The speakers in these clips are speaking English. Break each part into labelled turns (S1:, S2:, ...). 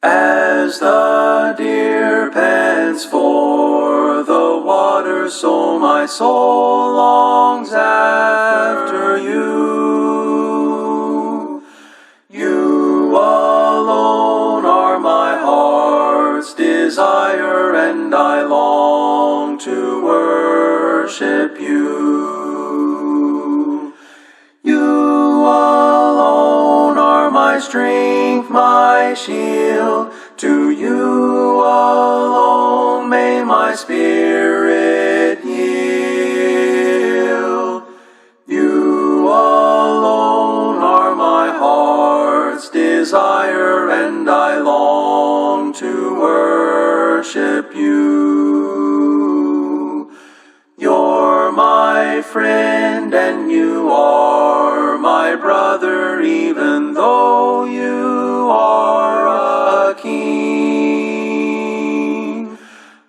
S1: As the deer pants for the water, so my soul longs after you. You alone are my heart's desire, and I long to worship you. You alone are my strength, my shield. To you alone may my spirit yield. You alone are my heart's desire, and I long to worship you. You're my friend and you are my brother, even though you are a king.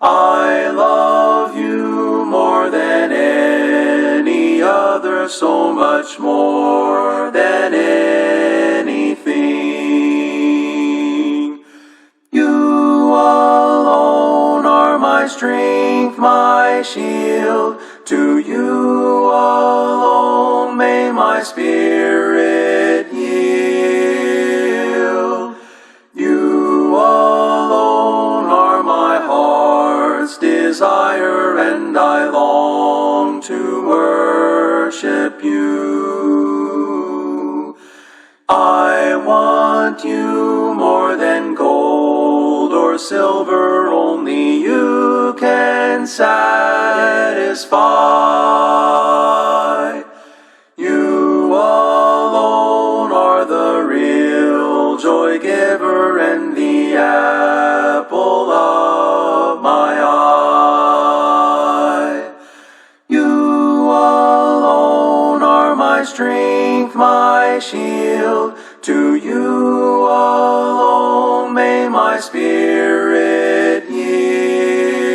S1: I love you more than any other, so much more than anything. You alone are my strength, my shield. To you alone may my spirit yield. You alone are my heart's desire, and I long to worship you. I want you more than gold or silver, only you can satisfy. You alone are the real joy giver and the apple of my eye. You alone are my strength, my shield. To you alone may my spirit yield.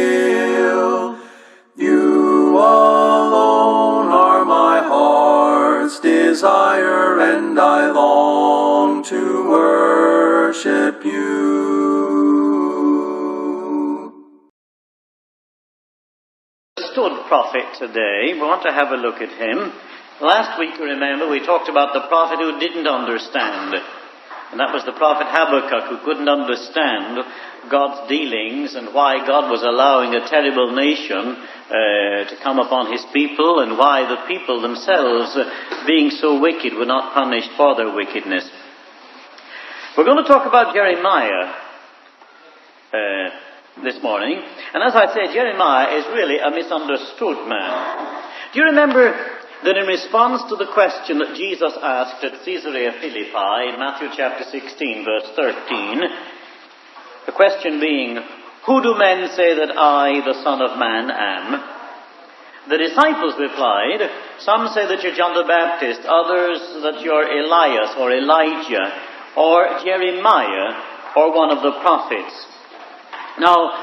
S1: You alone are my heart's desire, and I long to worship you.
S2: Stood prophet today. We want to have a look at him. Last week, you remember, we talked about the prophet who didn't understand. And that was the prophet Habakkuk, who couldn't understand God's dealings and why God was allowing a terrible nation to come upon his people, and why the people themselves, being so wicked, were not punished for their wickedness. We're going to talk about Jeremiah this morning. And as I said, Jeremiah is really a misunderstood man. Do you remember that in response to the question that Jesus asked at Caesarea Philippi in Matthew chapter 16, verse 13, the question being, "Who do men say that I, the Son of Man, am?" The disciples replied, "Some say that you're John the Baptist, others that you're Elias or Elijah or Jeremiah or one of the prophets." Now,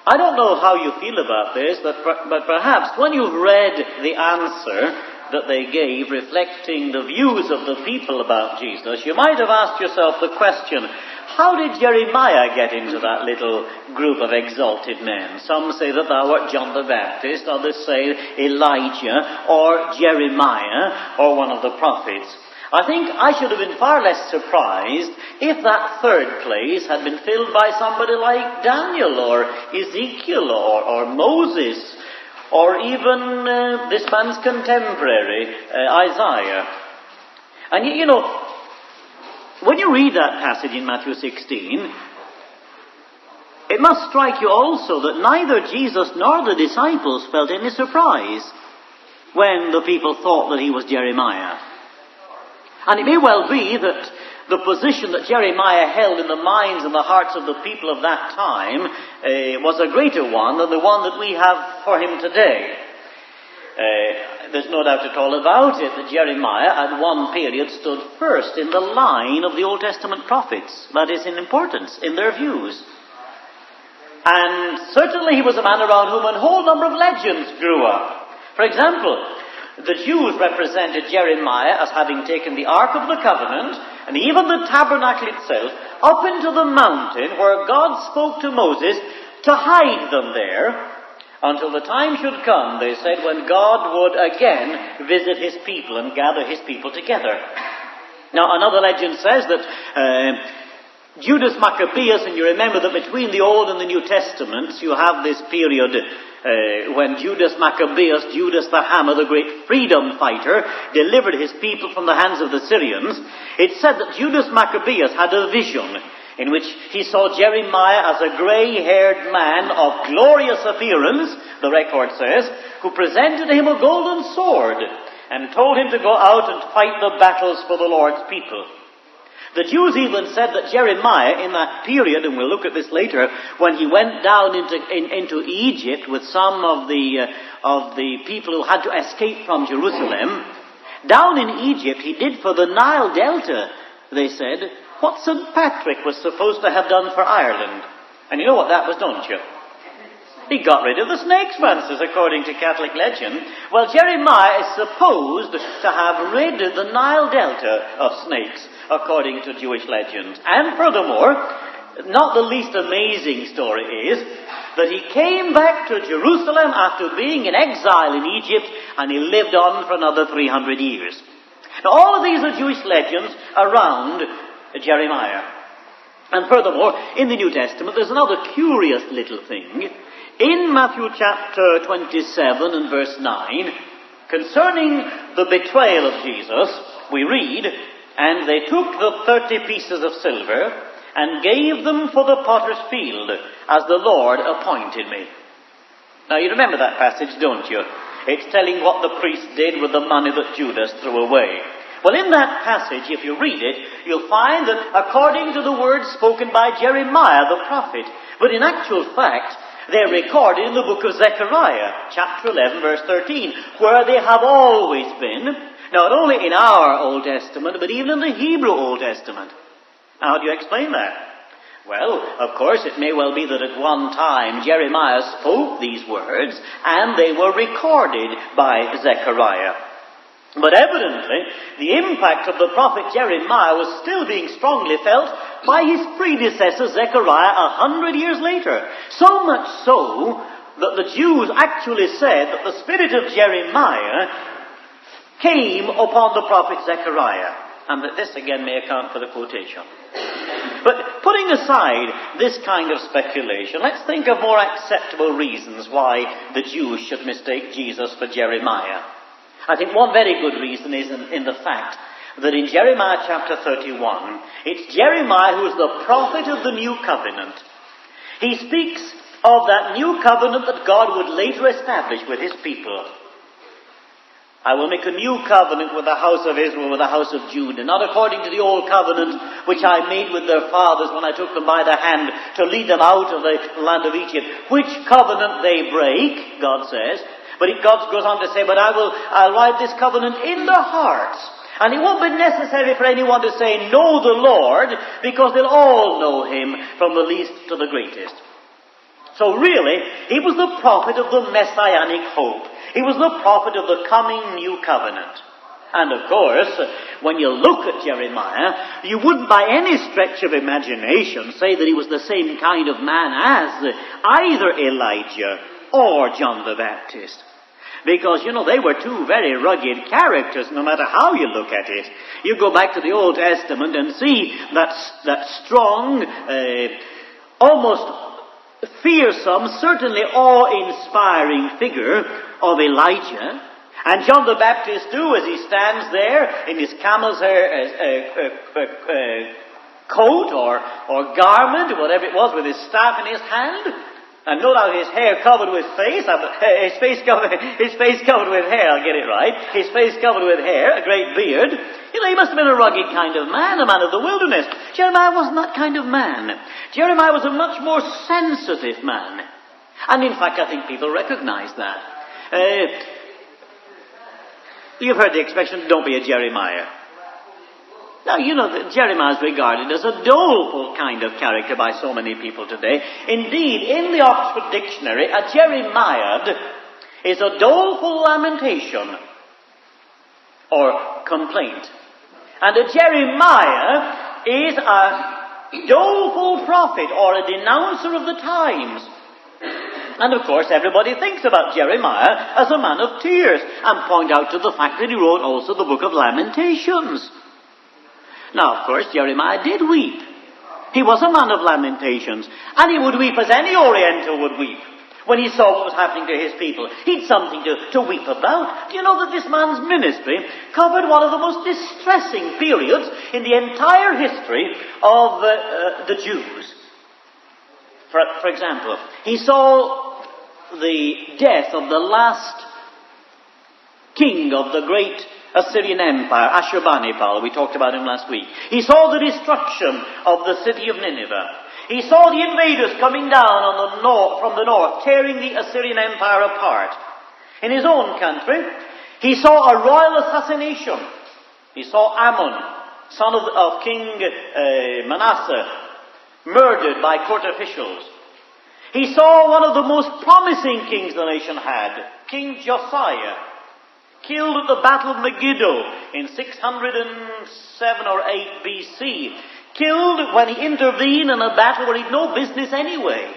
S2: I don't know how you feel about this, but perhaps when you've read the answer that they gave, reflecting the views of the people about Jesus, you might have asked yourself the question, how did Jeremiah get into that little group of exalted men? Some say that thou art John the Baptist, others say Elijah or Jeremiah or one of the prophets. I think I should have been far less surprised if that third place had been filled by somebody like Daniel or Ezekiel or Moses, or even this man's contemporary, Isaiah. And you know, when you read that passage in Matthew 16, it must strike you also that neither Jesus nor the disciples felt any surprise when the people thought that he was Jeremiah. And it may well be that the position that Jeremiah held in the minds and the hearts of the people of that time was a greater one than the one that we have for him today. There's no doubt at all about it that Jeremiah at one period stood first in the line of the Old Testament prophets, that is, in importance, in their views. And certainly he was a man around whom a whole number of legends grew up. For example, the Jews represented Jeremiah as having taken the Ark of the Covenant and even the tabernacle itself up into the mountain where God spoke to Moses to hide them there until the time should come, they said, when God would again visit his people and gather his people together. Now, another legend says that Judas Maccabeus, and you remember that between the Old and the New Testaments, you have this period when Judas Maccabeus, Judas the Hammer, the great freedom fighter, delivered his people from the hands of the Syrians. It said that Judas Maccabeus had a vision in which he saw Jeremiah as a grey-haired man of glorious appearance, the record says, who presented him a golden sword and told him to go out and fight the battles for the Lord's people. The Jews even said that Jeremiah, in that period, and we'll look at this later, when he went down into Egypt with some of the people who had to escape from Jerusalem, down in Egypt he did for the Nile Delta, they said, what St. Patrick was supposed to have done for Ireland. And you know what that was, don't you? He got rid of the snake monsters, according to Catholic legend. Well, Jeremiah is supposed to have rid the Nile Delta of snakes, according to Jewish legends. And furthermore, not the least amazing story is that he came back to Jerusalem after being in exile in Egypt, and he lived on for another 300 years. Now, all of these are Jewish legends around Jeremiah. And furthermore, in the New Testament, there's another curious little thing. In Matthew chapter 27 and verse 9, concerning the betrayal of Jesus, we read, "And they took the 30 pieces of silver and gave them for the potter's field, as the Lord appointed me." Now you remember that passage, don't you? It's telling what the priest did with the money that Judas threw away. Well, in that passage, if you read it, you'll find that according to the words spoken by Jeremiah the prophet, but in actual fact, they're recorded in the book of Zechariah, chapter 11, verse 13, where they have always been, not only in our Old Testament, but even in the Hebrew Old Testament. How do you explain that? Well, of course, it may well be that at one time Jeremiah spoke these words, and they were recorded by Zechariah. But evidently, the impact of the prophet Jeremiah was still being strongly felt by his predecessor Zechariah 100 years later. So much so that the Jews actually said that the spirit of Jeremiah came upon the prophet Zechariah. And that this again may account for the quotation. But putting aside this kind of speculation, let's think of more acceptable reasons why the Jews should mistake Jesus for Jeremiah. I think one very good reason is in the fact that in Jeremiah chapter 31, it's Jeremiah who is the prophet of the new covenant. He speaks of that new covenant that God would later establish with his people. "I will make a new covenant with the house of Israel, with the house of Judah, not according to the old covenant which I made with their fathers when I took them by the hand to lead them out of the land of Egypt, which covenant they break," God says. But God goes on to say, I'll write this covenant in their hearts. And it won't be necessary for anyone to say, "Know the Lord," because they'll all know him from the least to the greatest. So really, he was the prophet of the messianic hope. He was the prophet of the coming new covenant. And of course, when you look at Jeremiah, you wouldn't by any stretch of imagination say that he was the same kind of man as either Elijah or John the Baptist. Because, they were two very rugged characters, no matter how you look at it. You go back to the Old Testament and see that strong, almost fearsome, certainly awe-inspiring figure of Elijah. And John the Baptist too, as he stands there in his camel's hair coat or garment, whatever it was, with his staff in his hand. And no doubt his hair covered with his face covered with hair, I'll get it right. His face covered with hair, a great beard. He must have been a rugged kind of man, a man of the wilderness. Jeremiah wasn't that kind of man. Jeremiah was a much more sensitive man. And in fact, I think people recognize that. You've heard the expression, "Don't be a Jeremiah." Now, that Jeremiah is regarded as a doleful kind of character by so many people today. Indeed, in the Oxford Dictionary, a Jeremiad is a doleful lamentation or complaint. And a Jeremiah is a doleful prophet or a denouncer of the times. And of course everybody thinks about Jeremiah as a man of tears and point out to the fact that he wrote also the book of Lamentations. Now of course Jeremiah did weep. He was a man of lamentations, and he would weep as any Oriental would weep when he saw what was happening to his people. He'd something to weep about. Do you know that this man's ministry covered one of the most distressing periods in the entire history of the Jews? For example, he saw the death of the last king of the great Assyrian Empire, Ashurbanipal. We talked about him last week. He saw the destruction of the city of Nineveh. He saw the invaders coming down from the north, tearing the Assyrian Empire apart. In his own country, he saw a royal assassination. He saw Ammon, son of King Manasseh, murdered by court officials. He saw one of the most promising kings the nation had, King Josiah, killed at the Battle of Megiddo in 607 or 8 BC. Killed when he intervened in a battle where he'd no business anyway.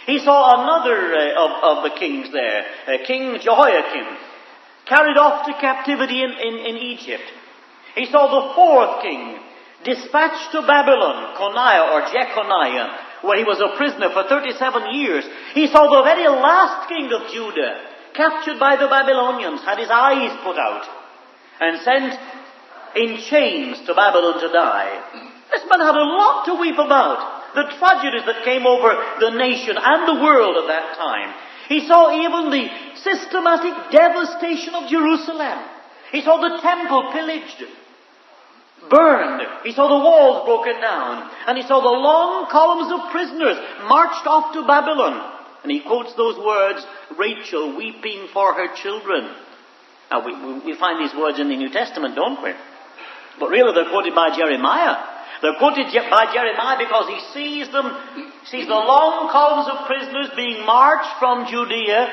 S2: He saw another of the kings there, King Jehoiakim, carried off to captivity in Egypt. He saw the fourth king dispatched to Babylon, Jeconiah, where he was a prisoner for 37 years. He saw the very last king of Judah, captured by the Babylonians, had his eyes put out, and sent in chains to Babylon to die. This man had a lot to weep about. The tragedies that came over the nation and the world at that time. He saw even the systematic devastation of Jerusalem. He saw the temple pillaged, burned. He saw the walls broken down. And he saw the long columns of prisoners marched off to Babylon. And he quotes those words, Rachel weeping for her children. Now, we find these words in the New Testament, don't we? But really they're quoted by Jeremiah. They're quoted by Jeremiah because he sees the long columns of prisoners being marched from Judah,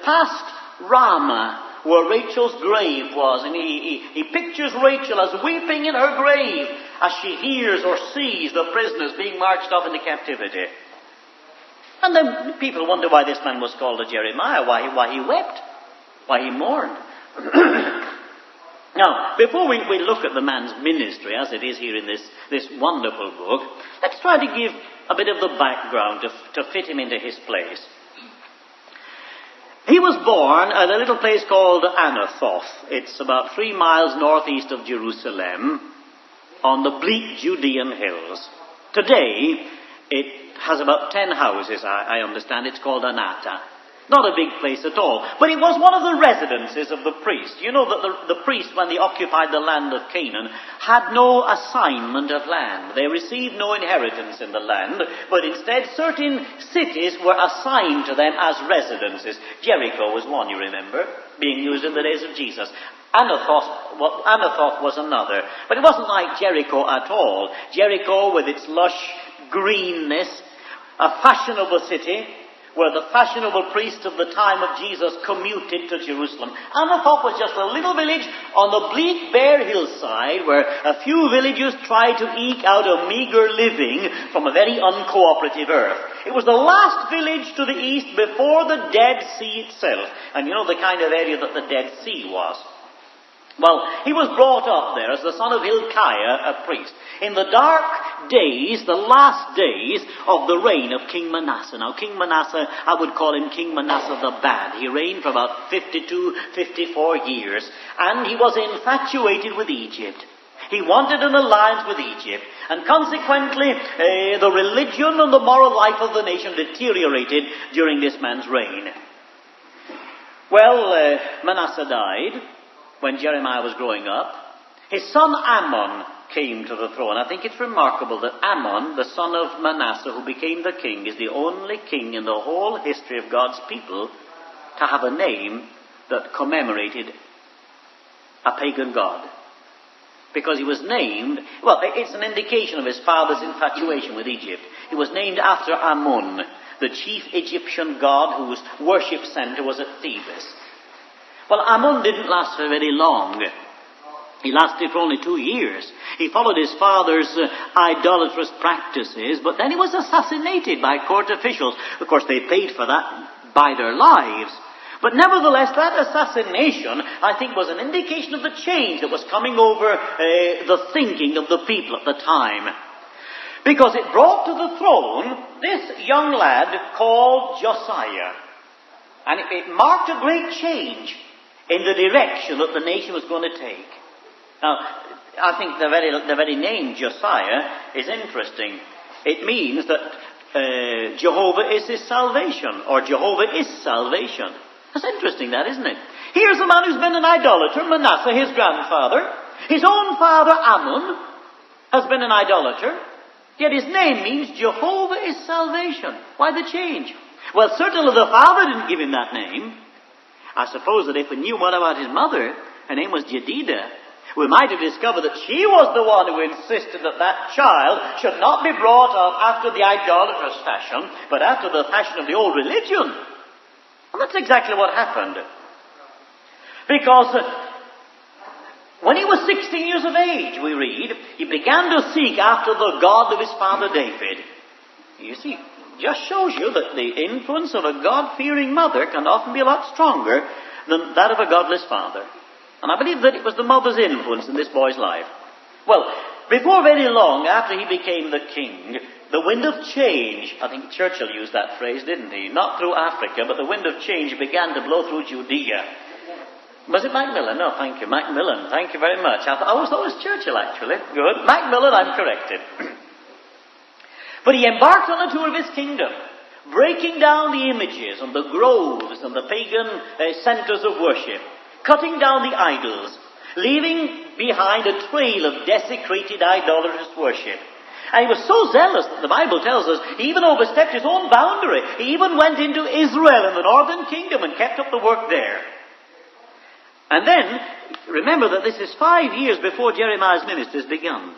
S2: past Ramah, where Rachel's grave was. And he pictures Rachel as weeping in her grave as she hears or sees the prisoners being marched off into captivity. And then people wonder why this man was called a Jeremiah, why he wept, why he mourned. Now, before we look at the man's ministry, as it is here in this wonderful book, let's try to give a bit of the background to fit him into his place. He was born at a little place called Anathoth. It's about 3 miles northeast of Jerusalem, on the bleak Judean hills. Today, it has about 10 houses, I understand. It's called Anata. Not a big place at all. But it was one of the residences of the priest. You know that the priests, when they occupied the land of Canaan, had no assignment of land. They received no inheritance in the land, but instead certain cities were assigned to them as residences. Jericho was one, you remember, being used in the days of Jesus. Anathoth was another. But it wasn't like Jericho at all. Jericho, with its lush greenness, a fashionable city, where the fashionable priests of the time of Jesus commuted to Jerusalem. Anathoth was just a little village on the bleak, bare hillside where a few villagers tried to eke out a meager living from a very uncooperative earth. It was the last village to the east before the Dead Sea itself. And you know the kind of area that the Dead Sea was. Well, he was brought up there as the son of Hilkiah, a priest, in the dark days, the last days of the reign of King Manasseh. Now, King Manasseh, I would call him King Manasseh the Bad. He reigned for about 54 years, and he was infatuated with Egypt. He wanted an alliance with Egypt, and consequently, the religion and the moral life of the nation deteriorated during this man's reign. Well, Manasseh died when Jeremiah was growing up. His son Ammon came to the throne. I think it's remarkable that Ammon, the son of Manasseh, who became the king, is the only king in the whole history of God's people to have a name that commemorated a pagan god. Because he was named, well, it's an indication of his father's infatuation with Egypt. He was named after Ammon, the chief Egyptian god whose worship center was at Thebes. Well, Ammon didn't last for very long. He lasted for only 2 years. He followed his father's idolatrous practices, but then he was assassinated by court officials. Of course, they paid for that by their lives. But nevertheless, that assassination, I think, was an indication of the change that was coming over the thinking of the people at the time. Because it brought to the throne this young lad called Josiah. And it marked a great change in the direction that the nation was going to take. Now, I think the very name Josiah is interesting. It means that Jehovah is his salvation, or Jehovah is salvation. That's interesting, that, isn't it? Here's a man who's been an idolater, Manasseh, his grandfather. His own father, Ammon, has been an idolater. Yet his name means Jehovah is salvation. Why the change? Well, certainly the father didn't give him that name. I suppose that if we knew more about his mother, her name was Jedidah, we might have discovered that she was the one who insisted that that child should not be brought up after the idolatrous fashion, but after the fashion of the old religion. And that's exactly what happened. Because when he was 16 years of age, we read, he began to seek after the God of his father David. You see, just shows you that the influence of a God-fearing mother can often be a lot stronger than that of a godless father. And I believe that it was the mother's influence in this boy's life. Well, before very long, after he became the king, the wind of change, I think Churchill used that phrase, didn't he? Not through Africa, but the wind of change began to blow through Judea. Was it Macmillan? No, thank you. Macmillan, thank you very much. I thought it was Churchill, actually. Good. Macmillan, I'm corrected. But he embarked on a tour of his kingdom, breaking down the images and the groves and the pagan centers of worship, cutting down the idols, leaving behind a trail of desecrated idolatrous worship. And he was so zealous that the Bible tells us he even overstepped his own boundary. He even went into Israel in the northern kingdom and kept up the work there. And then, remember that this is 5 years before Jeremiah's ministry has begun.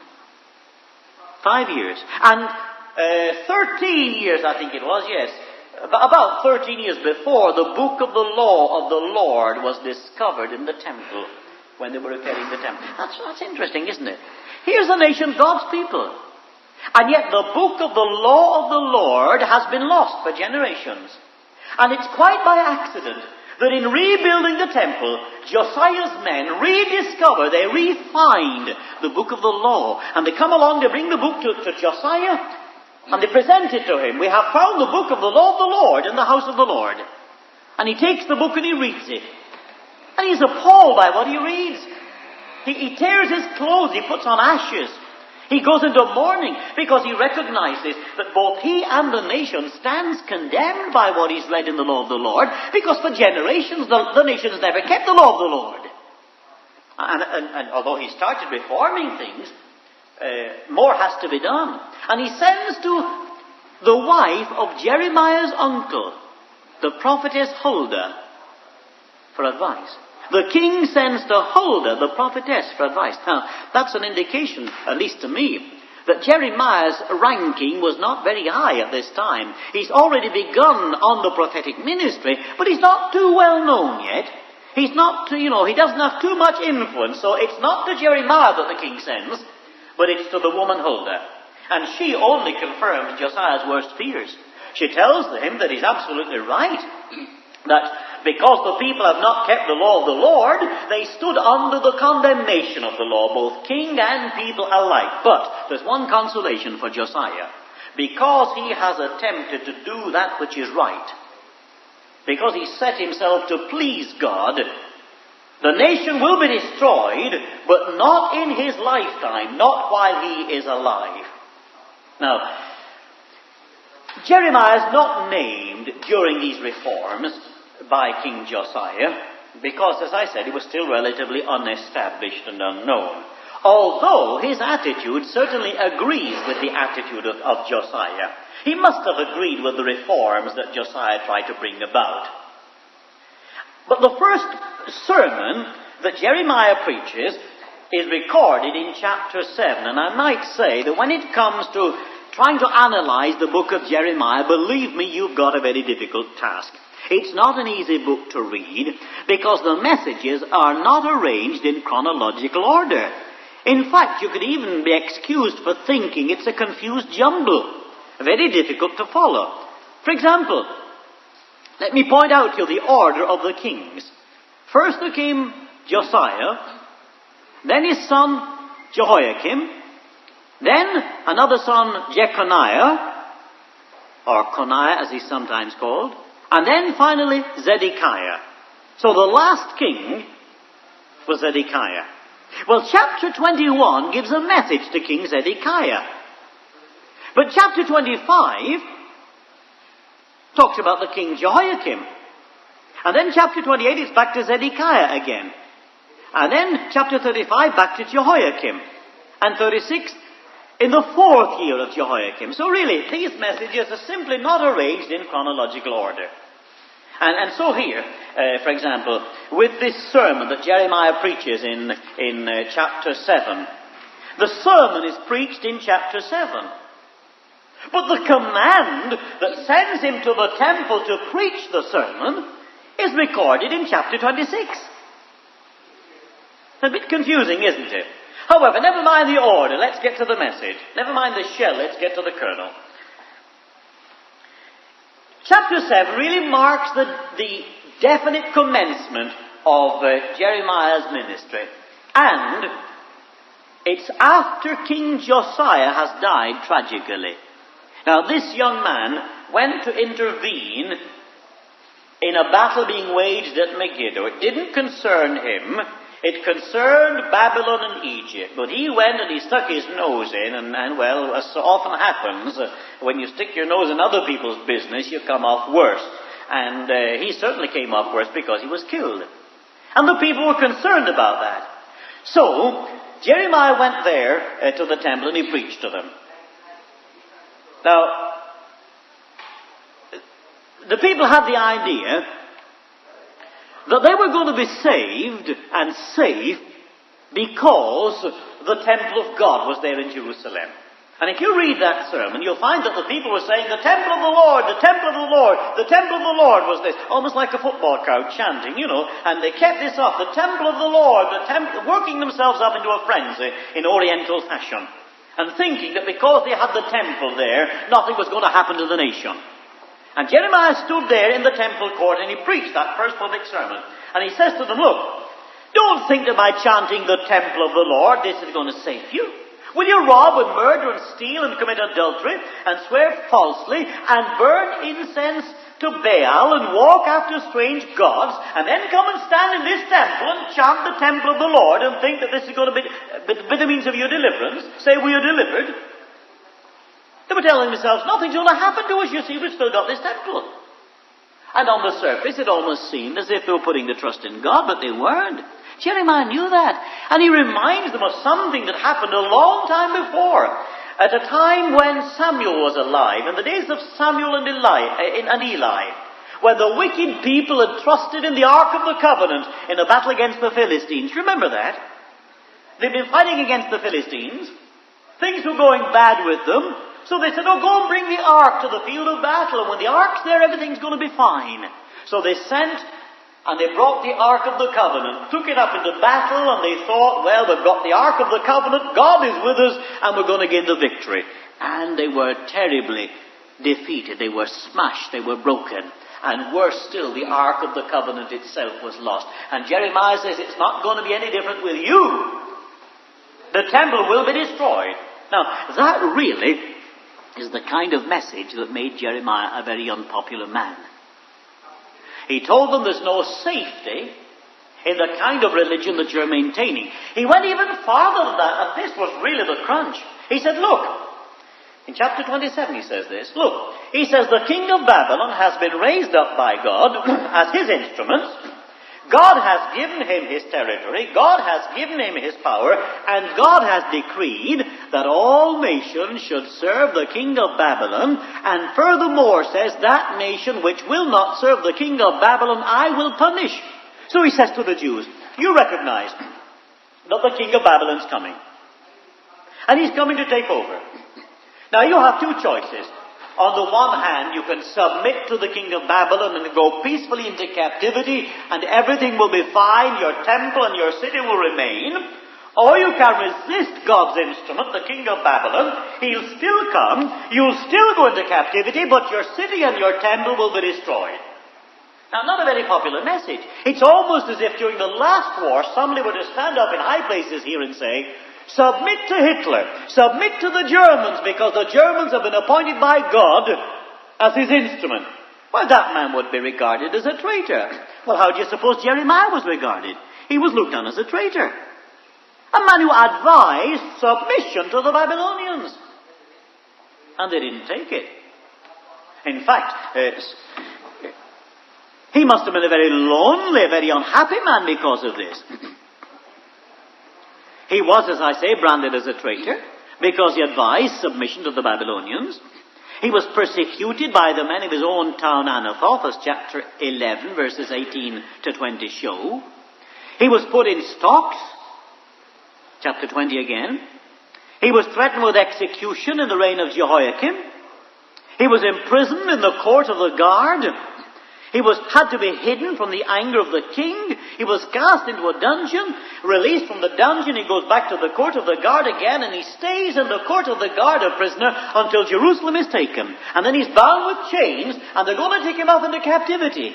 S2: 5 years. And 13 years, I think it was, yes. About 13 years before, the book of the law of the Lord was discovered in the temple when they were repairing the temple. That's interesting, isn't it? Here's a nation, God's people. And yet the book of the law of the Lord has been lost for generations. And it's quite by accident that in rebuilding the temple, Josiah's men rediscover, they refind the book of the law. And they come along to bring the book to Josiah, and they present it to him. We have found the book of the law of the Lord in the house of the Lord. And he takes the book and he reads it. And he's appalled by what he reads. He tears his clothes, he puts on ashes. He goes into mourning because he recognizes that both he and the nation stands condemned by what he's read in the law of the Lord, because for generations the nation has never kept the law of the Lord. And although he started reforming things, more has to be done. And he sends to the wife of Jeremiah's uncle, the prophetess Huldah, for advice. The king sends to Huldah, the prophetess, for advice. Now, that's an indication, at least to me, that Jeremiah's ranking was not very high at this time. He's already begun on the prophetic ministry, but he's not too well known yet. He's not, he doesn't have too much influence, so it's not to Jeremiah that the king sends, but it's to the woman Huldah. And she only confirms Josiah's worst fears. She tells him that he's absolutely right, that because the people have not kept the law of the Lord, they stood under the condemnation of the law, both king and people alike. But there's one consolation for Josiah. Because he has attempted to do that which is right, because he set himself to please God, the nation will be destroyed, but not in his lifetime, not while he is alive. Now, Jeremiah is not named during these reforms by King Josiah, because, as I said, he was still relatively unestablished and unknown. Although his attitude certainly agrees with the attitude of Josiah. He must have agreed with the reforms that Josiah tried to bring about. But the first sermon that Jeremiah preaches is recorded in chapter 7. And I might say that when it comes to trying to analyze the book of Jeremiah, believe me, you've got a very difficult task. It's not an easy book to read because the messages are not arranged in chronological order. In fact, you could even be excused for thinking it's a confused jumble, very difficult to follow. For example, let me point out to you the order of the kings. First there came Josiah, then his son Jehoiakim, then another son Jeconiah, or Coniah as he's sometimes called, and then finally Zedekiah. So the last king was Zedekiah. Well, chapter 21 gives a message to King Zedekiah. But chapter 25 talks about the king Jehoiakim. And then chapter 28 is back to Zedekiah again. And then chapter 35 back to Jehoiakim. And 36 in the 4th year of Jehoiakim. So really, these messages are simply not arranged in chronological order. And so here, for example, with this sermon that Jeremiah preaches in chapter 7, the sermon is preached in chapter 7. But the command that sends him to the temple to preach the sermon is recorded in chapter 26. A bit confusing, isn't it? However, never mind the order, let's get to the message. Never mind the shell, let's get to the kernel. Chapter 7 really marks the definite commencement of Jeremiah's ministry. And it's after King Josiah has died tragically. Now, this young man went to intervene in a battle being waged at Megiddo. It didn't concern him. It concerned Babylon and Egypt. But he went and he stuck his nose in, and well, as so often happens, when you stick your nose in other people's business, you come off worse. And he certainly came off worse because he was killed. And the people were concerned about that. So, Jeremiah went there to the temple and he preached to them. Now, the people had the idea that they were going to be saved and safe because the temple of God was there in Jerusalem. And if you read that sermon, you'll find that the people were saying, the temple of the Lord, the temple of the Lord, the temple of the Lord was this. Almost like a football crowd chanting, and they kept this up, the temple of the Lord, working themselves up into a frenzy in Oriental fashion. And thinking that because they had the temple there, nothing was going to happen to the nation. And Jeremiah stood there in the temple court and he preached that first public sermon. And he says to them, look, don't think that by chanting the temple of the Lord, this is going to save you. Will you rob and murder and steal and commit adultery and swear falsely and burn incense to Baal and walk after strange gods and then come and stand in this temple and chant the temple of the Lord and think that this is going to be the means of your deliverance? Say, we are delivered. They were telling themselves, nothing's going to happen to us, you see, we've still got this temple. And on the surface, it almost seemed as if they were putting the trust in God, but they weren't. Jeremiah knew that. And he reminds them of something that happened a long time before. At a time when Samuel was alive, in the days of Samuel and Eli, when the wicked people had trusted in the Ark of the Covenant in a battle against the Philistines. Remember that? They'd been fighting against the Philistines. Things were going bad with them. So they said, go and bring the ark to the field of battle. And when the ark's there, everything's going to be fine. So they sent and they brought the ark of the covenant, took it up into battle, and they thought, well, we've got the ark of the covenant, God is with us, and we're going to gain the victory. And they were terribly defeated. They were smashed. They were broken. And worse still, the ark of the covenant itself was lost. And Jeremiah says, it's not going to be any different with you. The temple will be destroyed. Now, that really is the kind of message that made Jeremiah a very unpopular man. He told them there's no safety in the kind of religion that you're maintaining. He went even farther than that, and this was really the crunch. He said, look, in chapter 27 he says this, look, he says, the king of Babylon has been raised up by God as his instrument. God has given him his territory, God has given him his power, and God has decreed that all nations should serve the king of Babylon, and furthermore says, that nation which will not serve the king of Babylon, I will punish. So he says to the Jews, you recognize that the king of Babylon's coming, and he's coming to take over. Now you have two choices. On the one hand, you can submit to the king of Babylon and go peacefully into captivity, and everything will be fine, your temple and your city will remain. Or you can resist God's instrument, the king of Babylon. He'll still come, you'll still go into captivity, but your city and your temple will be destroyed. Now, not a very popular message. It's almost as if during the last war, somebody were to stand up in high places here and say, submit to Hitler, submit to the Germans, because the Germans have been appointed by God as his instrument. Well, that man would be regarded as a traitor. Well, how do you suppose Jeremiah was regarded? He was looked on as a traitor. A man who advised submission to the Babylonians. And they didn't take it. In fact, he must have been a very lonely, very unhappy man because of this. He was, as I say, branded as a traitor because he advised submission to the Babylonians. He was persecuted by the men of his own town Anathoth, as chapter 11, verses 18 to 20 show. He was put in stocks, chapter 20 again. He was threatened with execution in the reign of Jehoiakim. He was imprisoned in the court of the guard. He had to be hidden from the anger of the king. He was cast into a dungeon. Released from the dungeon, he goes back to the court of the guard again, and he stays in the court of the guard a prisoner until Jerusalem is taken. And then he's bound with chains, and they're going to take him off into captivity.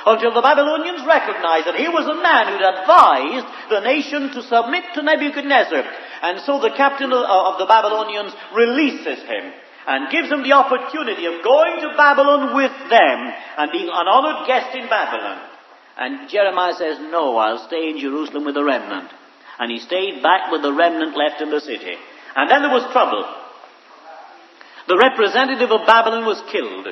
S2: Until the Babylonians recognize that he was a man who'd advised the nation to submit to Nebuchadnezzar. And so the captain of the Babylonians releases him and gives him the opportunity of going to Babylon with them and being an honored guest in Babylon. And Jeremiah says, no, I'll stay in Jerusalem with the remnant. And he stayed back with the remnant left in the city. And then there was trouble. The representative of Babylon was killed.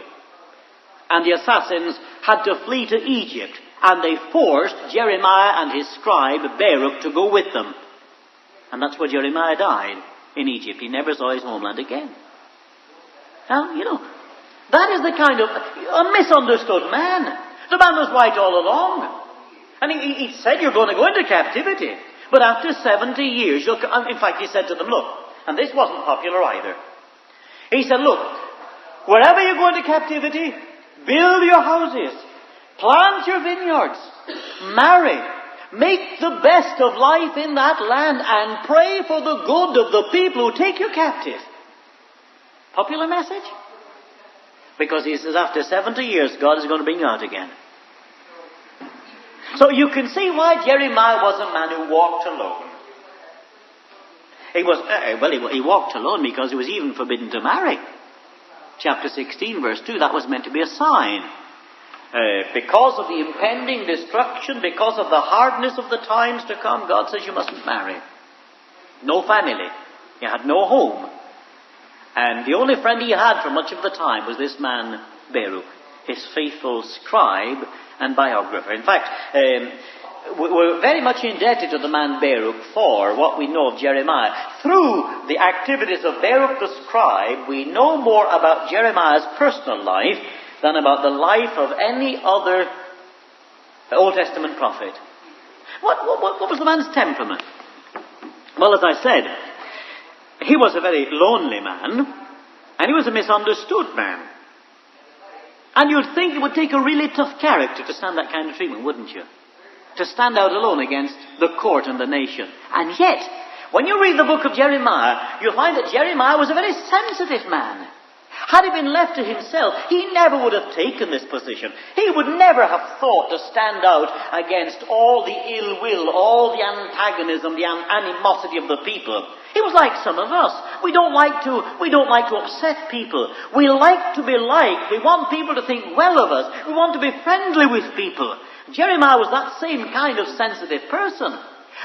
S2: And the assassins had to flee to Egypt. And they forced Jeremiah and his scribe Baruch to go with them. And that's where Jeremiah died, in Egypt. He never saw his homeland again. Now, that is the kind of a misunderstood man. The man was right all along. And he said, you're going to go into captivity. But after 70 years, in fact, he said to them, look, and this wasn't popular either. He said, look, wherever you go into captivity, build your houses, plant your vineyards, marry, make the best of life in that land, and pray for the good of the people who take you captive. Popular message? Because he says after 70 years, God is going to bring you out again. So you can see why Jeremiah was a man who walked alone. He walked alone because he was even forbidden to marry. Chapter 16, verse 2, that was meant to be a sign. Because of the impending destruction, because of the hardness of the times to come, God says you mustn't marry. No family. He had no home. And the only friend he had for much of the time was this man, Baruch, his faithful scribe and biographer. In fact, we're very much indebted to the man Baruch for what we know of Jeremiah. Through the activities of Baruch the scribe, we know more about Jeremiah's personal life than about the life of any other Old Testament prophet. What was the man's temperament? Well, as I said, he was a very lonely man, and he was a misunderstood man. And you'd think it would take a really tough character to stand that kind of treatment, wouldn't you? To stand out alone against the court and the nation. And yet, when you read the book of Jeremiah, you'll find that Jeremiah was a very sensitive man. Had he been left to himself, he never would have taken this position. He would never have thought to stand out against all the ill will, all the antagonism, the animosity of the people. He was like some of us. We don't like to upset people. We like to be liked. We want people to think well of us. We want to be friendly with people. Jeremiah was that same kind of sensitive person.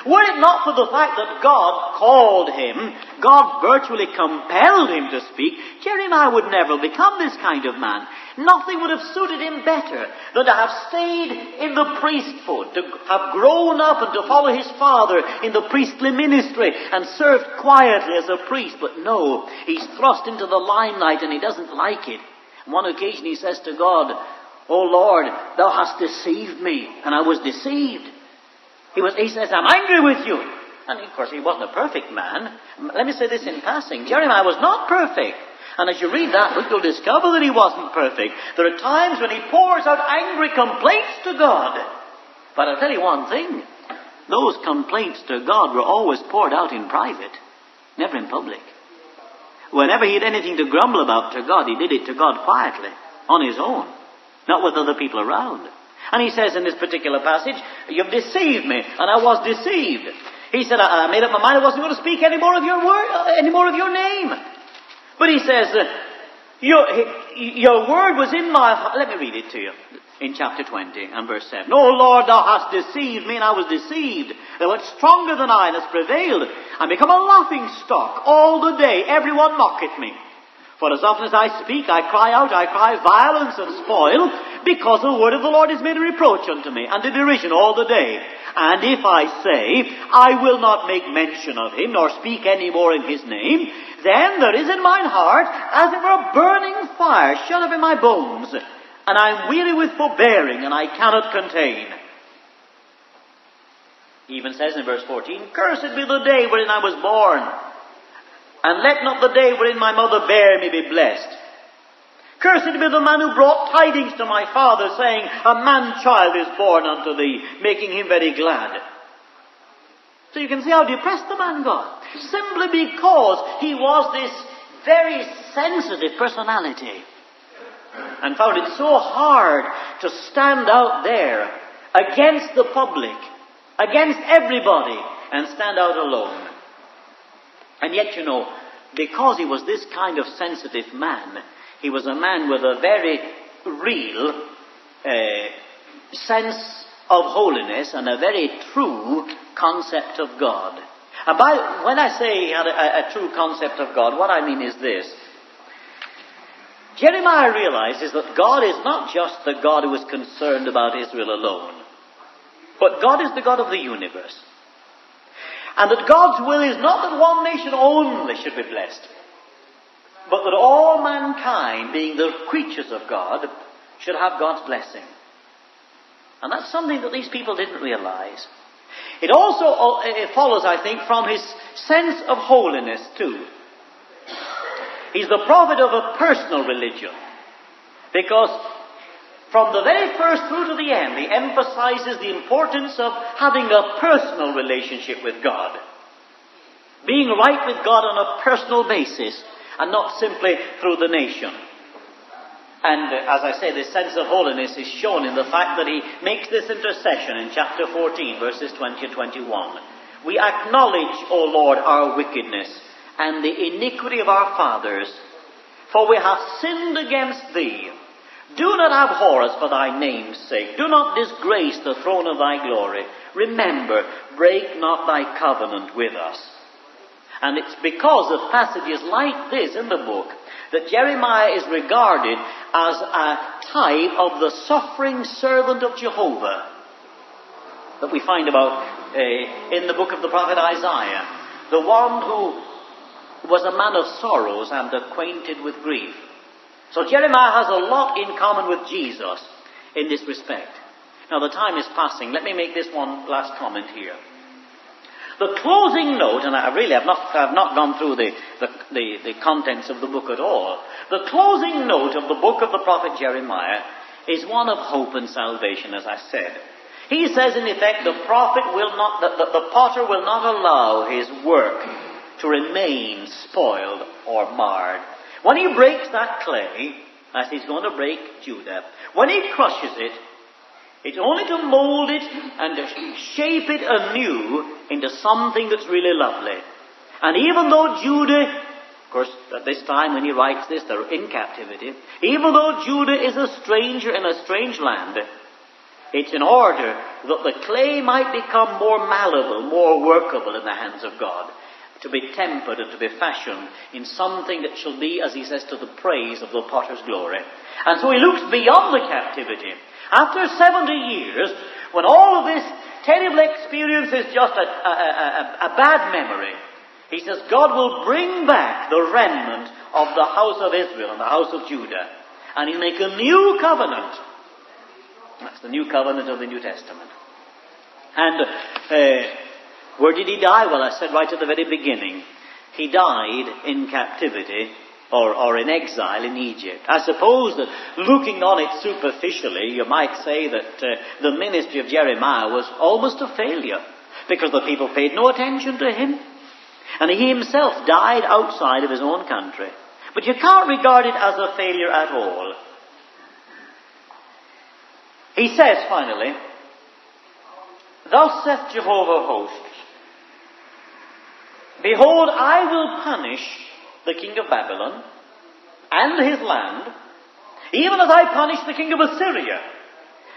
S2: Were it not for the fact that God called him, God virtually compelled him to speak, Jeremiah would never become this kind of man. Nothing would have suited him better than to have stayed in the priesthood, to have grown up and to follow his father in the priestly ministry and served quietly as a priest. But no, he's thrust into the limelight and he doesn't like it. On one occasion he says to God, "O Lord, thou hast deceived me," and I was deceived. He says, "I'm angry with you." And of course he wasn't a perfect man. Let me say this in passing. Jeremiah was not perfect. And as you read that book, you'll discover that he wasn't perfect. There are times when he pours out angry complaints to God. But I'll tell you one thing. Those complaints to God were always poured out in private, never in public. Whenever he had anything to grumble about to God, he did it to God quietly, on his own, not with other people around. And he says in this particular passage, you've deceived me, and I was deceived. He said, I made up my mind I wasn't going to speak any more of your word, any more of your name. But he says, your word was in my heart. Let me read it to you in chapter 20 and verse 7. O Lord, thou hast deceived me, and I was deceived. Thou art stronger than I, and hast prevailed, and become a laughing stock all the day. Everyone mocketh me. For as often as I speak, I cry out, I cry violence and spoil, because the word of the Lord is made a reproach unto me, and a derision all the day. And if I say, I will not make mention of him, nor speak any more in his name, then there is in mine heart, as it were a burning fire shut up in my bones, and I am weary with forbearing, and I cannot contain. He even says in verse 14, Cursed be the day wherein I was born, and let not the day wherein my mother bare me be blessed. Cursed be the man who brought tidings to my father, saying, A man-child is born unto thee, making him very glad. So you can see how depressed the man got, simply because he was this very sensitive personality, and found it so hard to stand out there against the public, against everybody, and stand out alone. And yet, you know, because he was this kind of sensitive man, he was a man with a very real sense of holiness and a very true concept of God. And when I say he had a true concept of God, what I mean is this. Jeremiah realizes that God is not just the God who is concerned about Israel alone, but God is the God of the universe. And that God's will is not that one nation only should be blessed, but that all mankind, being the creatures of God, should have God's blessing. And that's something that these people didn't realize. It also follows, I think, from his sense of holiness too. He's the prophet of a personal religion, because from the very first through to the end, he emphasizes the importance of having a personal relationship with God. Being right with God on a personal basis, and not simply through the nation. And as I say, this sense of holiness is shown in the fact that he makes this intercession in chapter 14, verses 20 and 21. We acknowledge, O Lord, our wickedness and the iniquity of our fathers, for we have sinned against thee. Do not abhor us for thy name's sake. Do not disgrace the throne of thy glory. Remember, break not thy covenant with us. And it's because of passages like this in the book that Jeremiah is regarded as a type of the suffering servant of Jehovah that we find about in the book of the prophet Isaiah. The one who was a man of sorrows and acquainted with grief. So Jeremiah has a lot in common with Jesus in this respect. Now the time is passing. Let me make this one last comment here. The closing note, and I have not gone through the contents of the book at all. The closing note of the book of the prophet Jeremiah is one of hope and salvation, as I said. He says in effect, the potter will not allow his work to remain spoiled or marred. When he breaks that clay, as he's going to break Judah, when he crushes it, it's only to mold it and to shape it anew into something that's really lovely. And even though Judah, of course, at this time when he writes this, they're in captivity. Even though Judah is a stranger in a strange land, it's in order that the clay might become more malleable, more workable in the hands of God, to be tempered and to be fashioned in something that shall be, as he says, to the praise of the potter's glory. And so he looks beyond the captivity. After 70 years, when all of this terrible experience is just a bad memory, he says God will bring back the remnant of the house of Israel and the house of Judah, and he'll make a new covenant. That's the new covenant of the New Testament. And where did he die? Well, I said right at the very beginning, he died in captivity or in exile in Egypt. I suppose that looking on it superficially, you might say that the ministry of Jeremiah was almost a failure, because the people paid no attention to him, and he himself died outside of his own country. But you can't regard it as a failure at all. He says finally, "Thus saith Jehovah of hosts, Behold, I will punish the king of Babylon and his land, even as I punished the king of Assyria.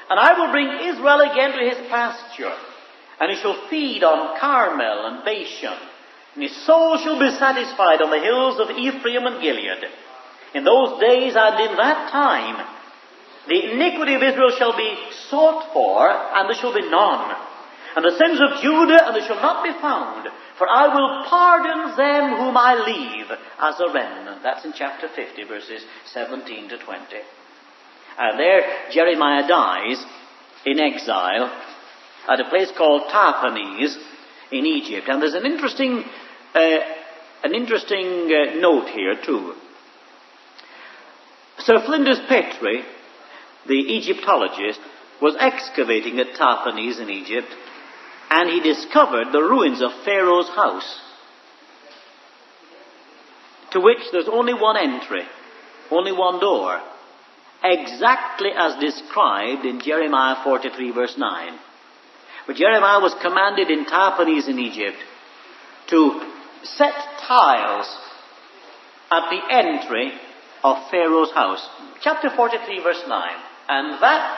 S2: And I will bring Israel again to his pasture, and he shall feed on Carmel and Bashan, and his soul shall be satisfied on the hills of Ephraim and Gilead. In those days and in that time, the iniquity of Israel shall be sought for, and there shall be none. And the sins of Judah, and they shall not be found. For I will pardon them whom I leave as a remnant." That's in chapter 50, verses 17 to 20. And there Jeremiah dies in exile at a place called Tahpanhes in Egypt. And there's an interesting note here too. Sir Flinders Petrie, the Egyptologist, was excavating at Tahpanhes in Egypt, and he discovered the ruins of Pharaoh's house, to which there's only one entry, only one door, exactly as described in Jeremiah 43 verse 9. Where Jeremiah was commanded in Tahpanhes in Egypt to set tiles at the entry of Pharaoh's house. Chapter 43 verse 9. And that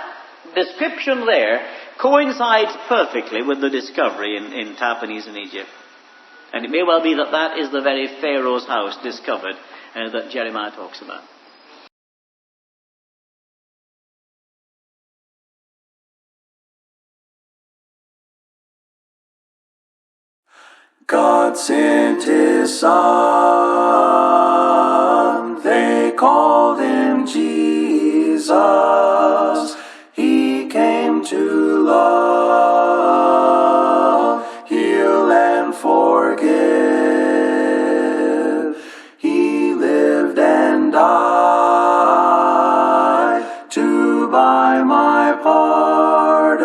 S2: description there coincides perfectly with the discovery in Tahpanhes in Egypt. And it may well be that that is the very Pharaoh's house discovered that Jeremiah talks about.
S1: God sent his Son, they called him Jesus. He came to love, heal and forgive. He lived and died to buy my pardon.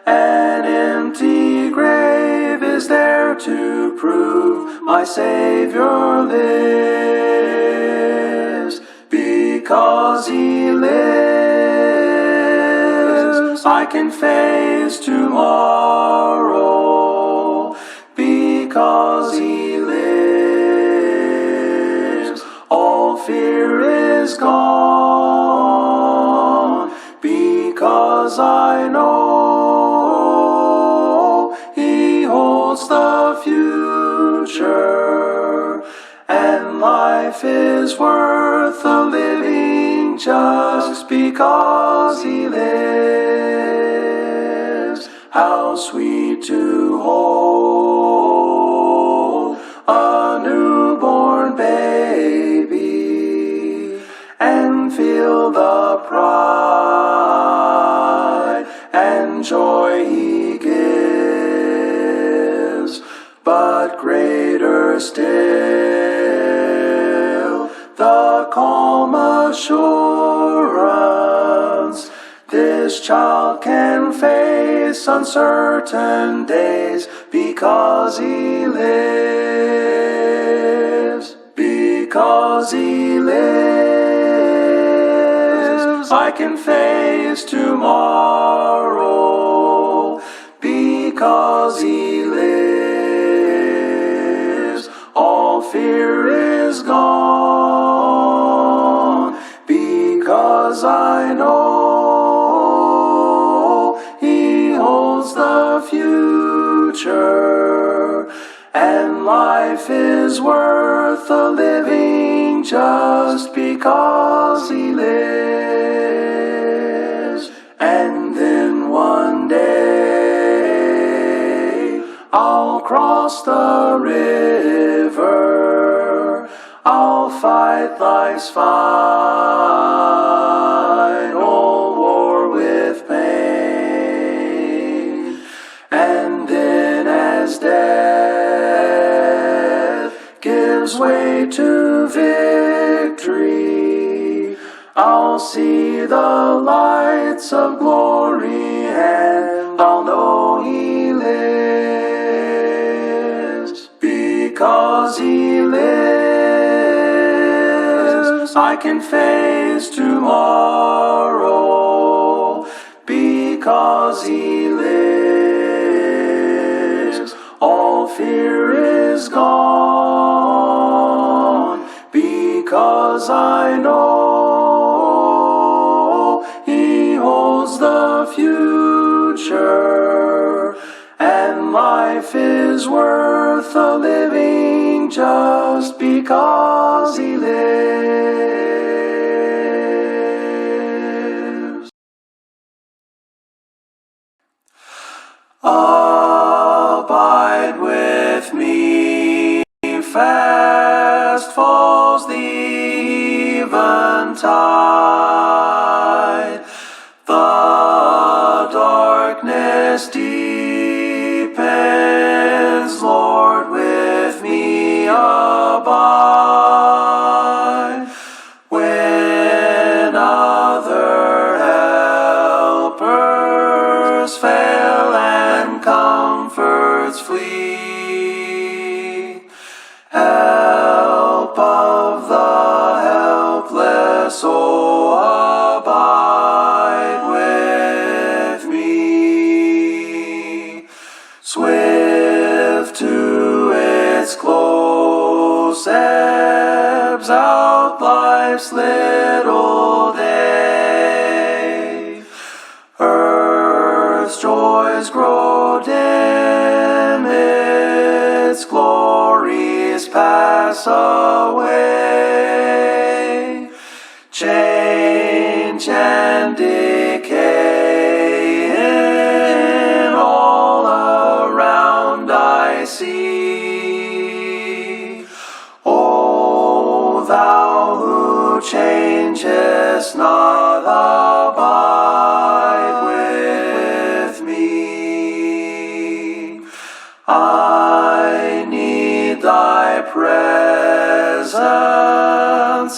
S1: An empty grave is there to prove my Savior lives. Because he lives, I can face tomorrow. Because he lives, all fear is gone. Because I know he holds the future, and life is worth the living just because he lives. How sweet to hold a newborn baby and feel the pride and joy he gives. But greater still, the calm assurance this child can face uncertain days because he lives. Because he lives, I can face tomorrow. Because he lives, all fear is gone. Because I know he holds the future, and life is worth the living just because he lives. And then one day I'll cross the river, I'll fight life's final war with pain. And then as death gives gives way to victory. I'll see the lights of glory, and I'll know He lives. Because He lives, I can face tomorrow. Because He lives, all fear is gone. Because I know He holds the future, and life is worth the living just because He lives. Abide with me, fast falls the eventide. The darkness deepens, Lord, with me abide. When other helpers fail and comforts flee, help of the helpless, oh, abide with me. Swift to its close ebbs out life's little day. Earth's joys grow dim, its glories pass away. Change and decay in all around I see. O Thou who changest not, abide with me. I need Thy presence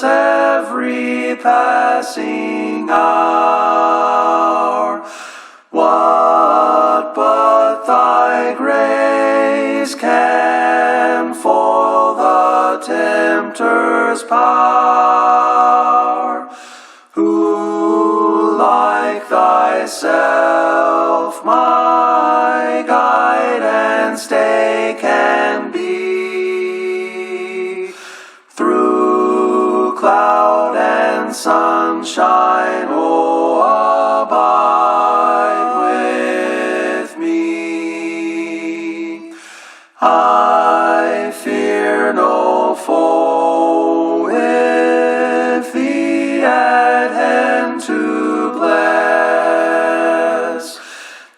S1: every passing hour. What but Thy grace can foil the tempter's power? Who like Thyself my guide and stay can be? Through cloud and sunshine, oh, abide with me. I fear no foe with Thee at hand to bless.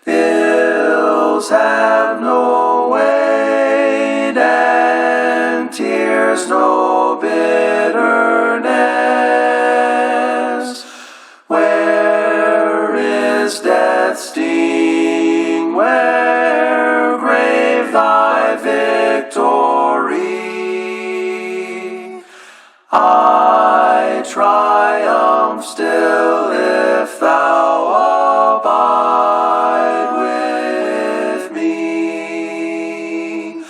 S1: Ills have no weight and tears no bitterness. Where is death's sting? Where, grave, Thy victory? I triumph still if Thou abide with me.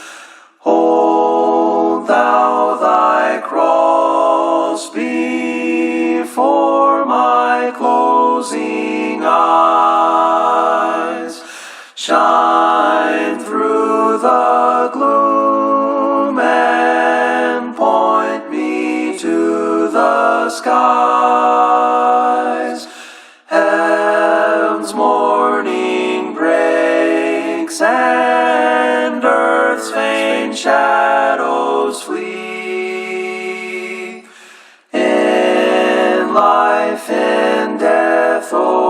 S1: Hold Thou Thy cross before my closing eyes. Shine through the gloom and point me to the skies. Heaven's morning breaks and earth's faint shadows flee. In life, in death, oh,